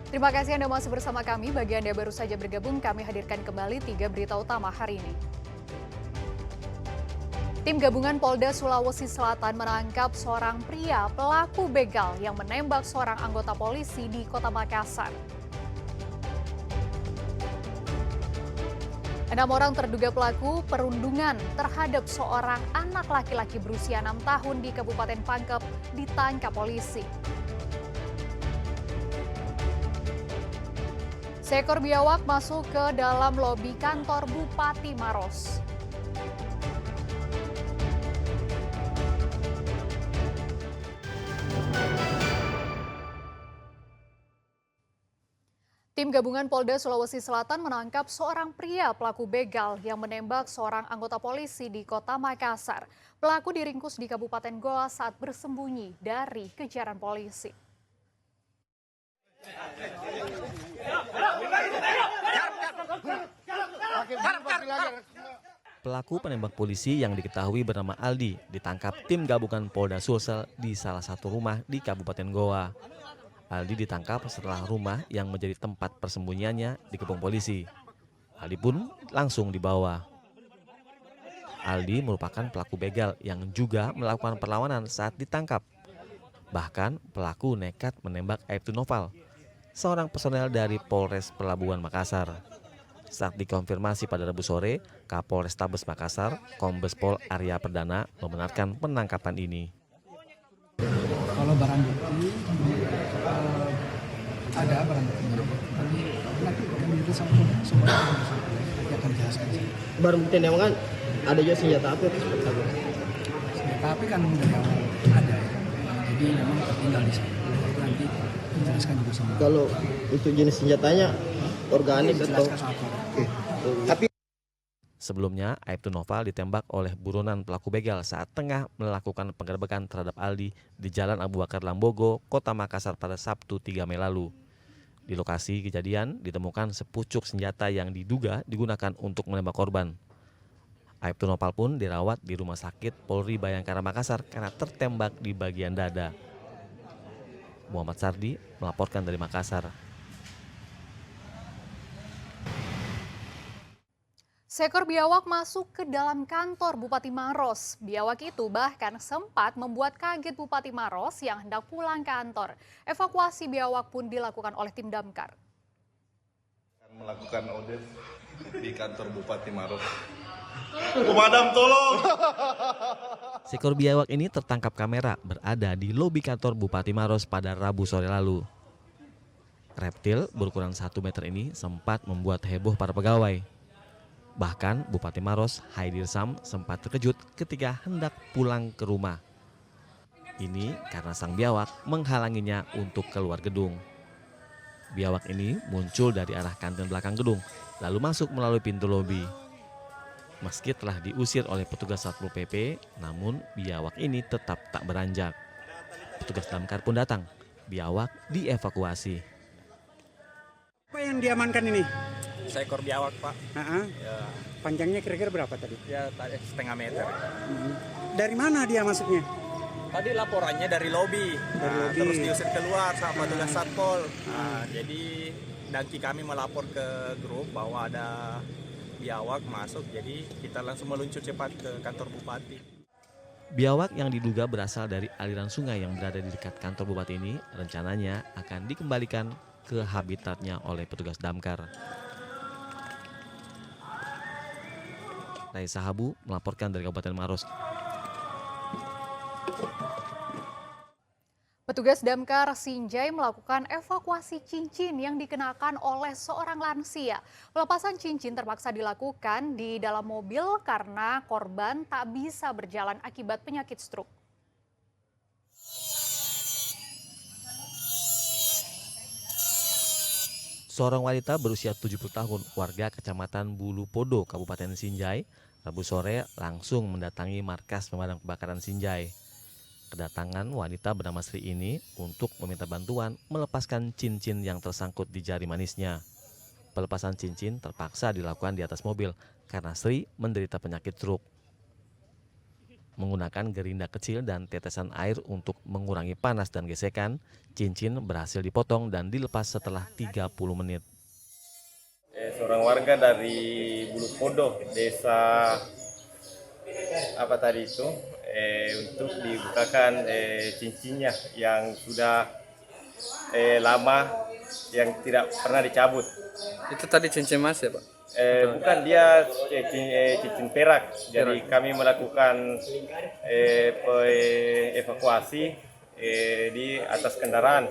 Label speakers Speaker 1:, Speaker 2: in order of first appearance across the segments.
Speaker 1: Terima kasih Anda masih bersama kami. Bagi Anda yang baru saja bergabung, kami hadirkan kembali 3 berita utama hari ini. Tim gabungan Polda Sulawesi Selatan menangkap seorang pria pelaku begal yang menembak seorang anggota polisi di Kota Makassar. 6 orang terduga pelaku perundungan terhadap seorang anak laki-laki berusia 6 tahun di Kabupaten Pangkep ditangkap polisi. Seekor biawak masuk ke dalam lobi kantor Bupati Maros. Tim gabungan Polda Sulawesi Selatan menangkap seorang pria pelaku begal yang menembak seorang anggota polisi di Kota Makassar. Pelaku diringkus di Kabupaten Goa saat bersembunyi dari kejaran polisi.
Speaker 2: Pelaku penembak polisi yang diketahui bernama Aldi ditangkap tim gabungan Polda Sulsel di salah satu rumah di Kabupaten Goa. Aldi ditangkap setelah rumah yang menjadi tempat persembunyiannya dikepung polisi. Aldi pun langsung dibawa. Aldi merupakan pelaku begal yang juga melakukan perlawanan saat ditangkap. Bahkan pelaku nekat menembak Aibtu Noval, seorang personel dari Polres Pelabuhan Makassar. Saat dikonfirmasi pada Rabu sore, Kapolrestabes Makassar, Kombes Pol Arya Perdana membenarkan penangkapan ini.
Speaker 3: Kalau barang bukti ada barang bukti, nanti kami itu semua akan jelaskan.
Speaker 4: Barang bukti yang kan ada juga senjata api atau seperti apa?
Speaker 3: Senjata api kan dari awal ada, jadi memang tertinggal di sana. Itu nanti dijelaskan juga sama.
Speaker 4: Kalau untuk jenis senjatanya organik atau? Tapi
Speaker 2: Sebelumnya, Aibtu Noval ditembak oleh buronan pelaku begal saat tengah melakukan penggerbekan terhadap Aldi di Jalan Abu Bakar Lambogo, Kota Makassar pada Sabtu 3 Mei lalu. Di lokasi kejadian ditemukan sepucuk senjata yang diduga digunakan untuk menembak korban. Aibtu Noval pun dirawat di Rumah Sakit Polri Bayangkara Makassar karena tertembak di bagian dada. Muhammad Sardi melaporkan dari Makassar.
Speaker 1: Seekor biawak masuk ke dalam kantor Bupati Maros. Biawak itu bahkan sempat membuat kaget Bupati Maros yang hendak pulang kantor. Evakuasi biawak pun dilakukan oleh tim damkar.
Speaker 5: Melakukan audit di kantor Bupati Maros. Pemadam tolong!
Speaker 2: Seekor biawak ini tertangkap kamera berada di lobi kantor Bupati Maros pada Rabu sore lalu. Reptil berukuran 1 meter ini sempat membuat heboh para pegawai. Bahkan Bupati Maros, Haidir Sam, sempat terkejut ketika hendak pulang ke rumah. Ini karena sang biawak menghalanginya untuk keluar gedung. Biawak ini muncul dari arah kantin belakang gedung, lalu masuk melalui pintu lobi. Meski telah diusir oleh petugas Satpol PP, namun biawak ini tetap tak beranjak. Petugas damkar pun datang. Biawak dievakuasi.
Speaker 6: Apa yang diamankan ini?
Speaker 7: Seekor biawak, Pak.
Speaker 6: Ya, panjangnya kira-kira berapa tadi?
Speaker 7: ya setengah meter.
Speaker 6: Dari mana dia masuknya?
Speaker 7: Tadi laporannya dari lobi,
Speaker 6: Lobi.
Speaker 7: terus diusir keluar sama petugas satpol. Jadi daki kami melapor ke grup bahwa ada biawak masuk, jadi kita langsung meluncur cepat ke kantor bupati.
Speaker 2: Biawak yang diduga berasal dari aliran sungai yang berada di dekat kantor bupati ini rencananya akan dikembalikan ke habitatnya oleh petugas damkar. Raisa Habu melaporkan dari Kabupaten Maros.
Speaker 1: Petugas damkar Sinjai melakukan evakuasi cincin yang dikenakan oleh seorang lansia. Pelepasan cincin terpaksa dilakukan di dalam mobil karena korban tak bisa berjalan akibat penyakit stroke.
Speaker 2: Seorang wanita berusia 70 tahun, warga Kecamatan Bulu Podo, Kabupaten Sinjai, Rabu sore langsung mendatangi markas pemadam kebakaran Sinjai. Kedatangan wanita bernama Sri ini untuk meminta bantuan melepaskan cincin yang tersangkut di jari manisnya. Pelepasan cincin terpaksa dilakukan di atas mobil karena Sri menderita penyakit stroke. Menggunakan gerinda kecil dan tetesan air untuk mengurangi panas dan gesekan, cincin berhasil dipotong dan dilepas setelah 30 menit.
Speaker 8: Seorang warga dari Bulu Podo, desa apa tadi itu, untuk dibukakan cincinnya yang sudah lama yang tidak pernah dicabut.
Speaker 9: Itu tadi cincin emas ya, Pak?
Speaker 8: Bukan, dia cincin perak. Jadi kami melakukan evakuasi di atas kendaraan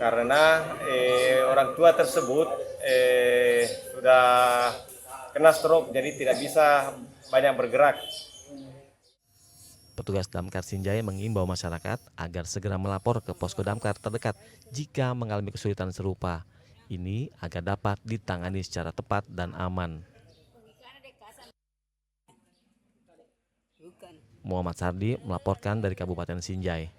Speaker 8: karena orang tua tersebut sudah kena stroke, jadi tidak bisa banyak bergerak.
Speaker 2: Petugas Damkar Sinjai mengimbau masyarakat agar segera melapor ke posko damkar terdekat jika mengalami kesulitan serupa. Ini agar dapat ditangani secara tepat dan aman. Muhammad Sardi melaporkan dari Kabupaten Sinjai.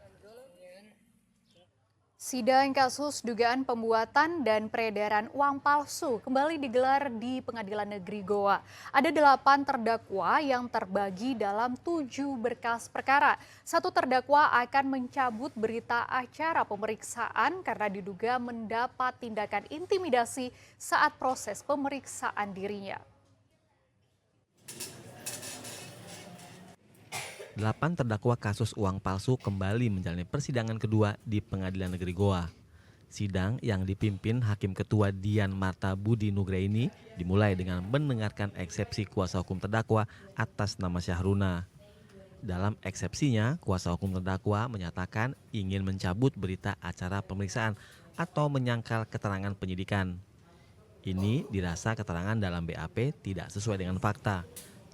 Speaker 1: Sidang kasus dugaan pembuatan dan peredaran uang palsu kembali digelar di Pengadilan Negeri Goa. Ada 8 terdakwa yang terbagi dalam 7 berkas perkara. 1 terdakwa akan mencabut berita acara pemeriksaan karena diduga mendapat tindakan intimidasi saat proses pemeriksaan dirinya.
Speaker 2: 8 terdakwa kasus uang palsu kembali menjalani persidangan kedua di Pengadilan Negeri Goa. Sidang yang dipimpin Hakim Ketua Dian Marta Budi Nugraini dimulai dengan mendengarkan eksepsi kuasa hukum terdakwa atas nama Syahruna. Dalam eksepsinya, kuasa hukum terdakwa menyatakan ingin mencabut berita acara pemeriksaan atau menyangkal keterangan penyidikan. Ini dirasa keterangan dalam BAP tidak sesuai dengan fakta,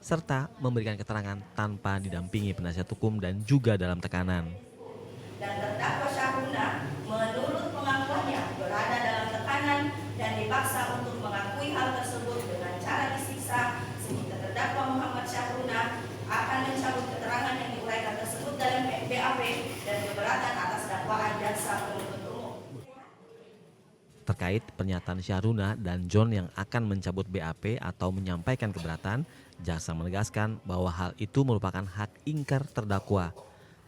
Speaker 2: serta memberikan keterangan tanpa didampingi penasihat hukum dan juga dalam tekanan.
Speaker 10: Dan terdakwa Syahruna menurut pengakuannya berada dalam tekanan dan dipaksa untuk mengakui hal tersebut dengan cara disiksa, sehingga terdakwa Muhammad Syahruna akan mencabut keterangan yang diuraikan tersebut dalam BAP dan keberatan atas dakwaan jaksa penuntut umum.
Speaker 2: Terkait pernyataan Syahruna dan John yang akan mencabut BAP atau menyampaikan keberatan, jaksa menegaskan bahwa hal itu merupakan hak ingkar terdakwa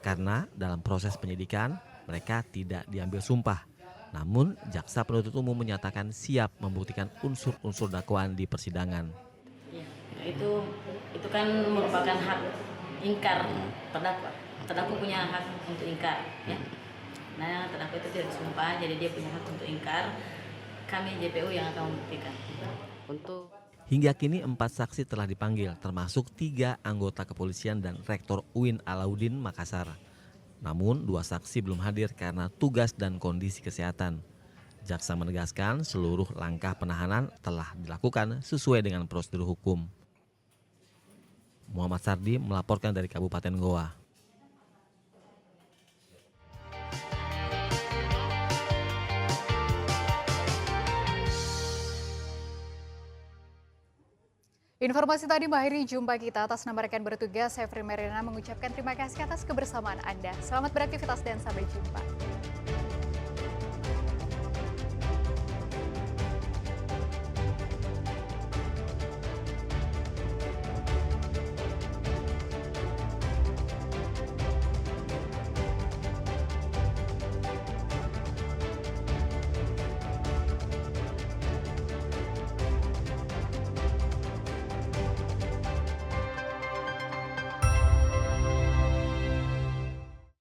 Speaker 2: karena dalam proses penyidikan mereka tidak diambil sumpah. Namun jaksa penuntut umum menyatakan siap membuktikan unsur-unsur dakwaan di persidangan.
Speaker 11: Ya, itu kan merupakan hak ingkar terdakwa. Terdakwa punya hak untuk ingkar, ya. Nah, terdakwa itu tidak disumpah, jadi dia punya hak untuk ingkar. Kami JPU yang akan membuktikan.
Speaker 2: Hingga kini 4 saksi telah dipanggil, termasuk 3 anggota kepolisian dan Rektor UIN Alauddin Makassar. Namun 2 saksi belum hadir karena tugas dan kondisi kesehatan. Jaksa menegaskan seluruh langkah penahanan telah dilakukan sesuai dengan prosedur hukum. Muhammad Sardi melaporkan dari Kabupaten Goa.
Speaker 1: Informasi tadi mengakhiri jumpa kita. Atas nama rekan bertugas, saya Fri Merina mengucapkan terima kasih atas kebersamaan Anda. Selamat beraktivitas dan sampai jumpa.